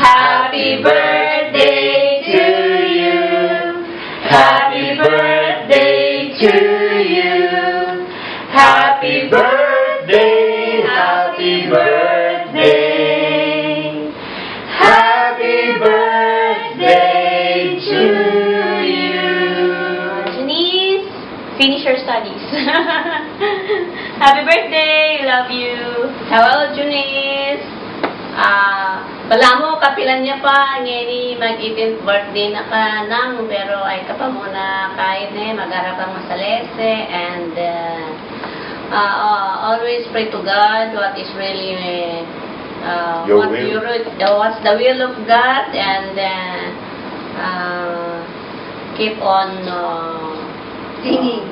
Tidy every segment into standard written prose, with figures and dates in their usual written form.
Happy birthday to you. Happy birthday to you. Happy birthday, happy birthday. Happy birthday to you. Janice, finish your studies. Happy birthday, love you. Hello, Janice. Bala mo, kapilan niya pa, ngayon mag-18th birthday na ka nang, pero ay ka pa muna kahit mag-arap ang masalese, and always pray to God what is really what's the will of God, and keep on singing.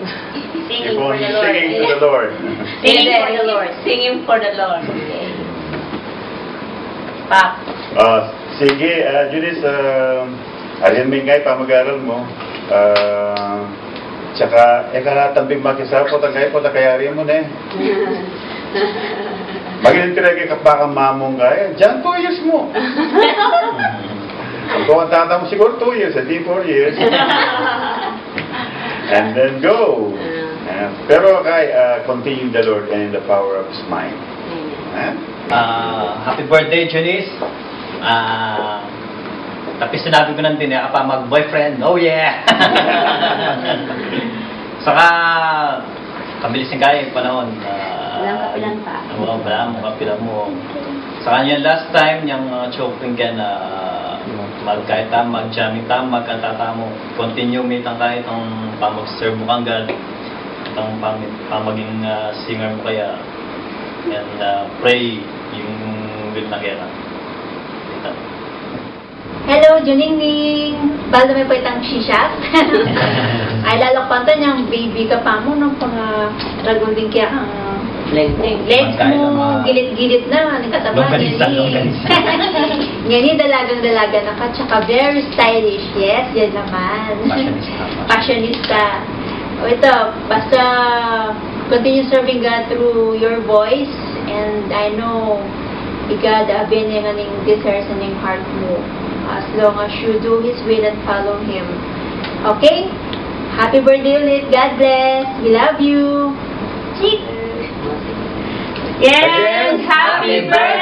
Keep on singing to the Lord. Singing for the Lord. Singing for the Lord. Okay. Pap. Sige, Judith, alin mingay pa mag-aaral mo. Tsaka, karatambing makisa po tagay po takayari mo na Maginintira ka pa kang mamong kaya, dyan 2 years mo. Kung ang tata mo siguro 2 years, hindi 4 years. And then go. Pero kay, continue the Lord and the power of His mind. Happy birthday, Janice. Tapi sinabi ko nandun pa mag-boyfriend. Oh yeah! Saka, kabilis ng kaya yung panahon. Walang kapilan pa. Wala mo, kapilan mo. Saka yung last time, yung choking ka na kahit mag-jamming magkantata mo. Continue mo itang kahit ang pamag-serve mo kang God. Itang pamaging singer mo kaya. And pray yung will na kaya. Hello, Juningning! Baldo may po itang shisha. Ay, lalok pa ito niyang baby ka pa mo nung mga ragunding kaya ang legs mo, gilit-gilit na, nagkataba niya. Yan dalagang-dalaga na ka, tsaka very stylish. Yes, yan naman. Fashionista. O ito, basta continue serving God through your voice, and I know God abin yung aning desires and yung heart mo. As long as you do His will and follow Him. Okay? Happy birthday ulit. God bless. We love you. Cheek. Yes, happy birthday!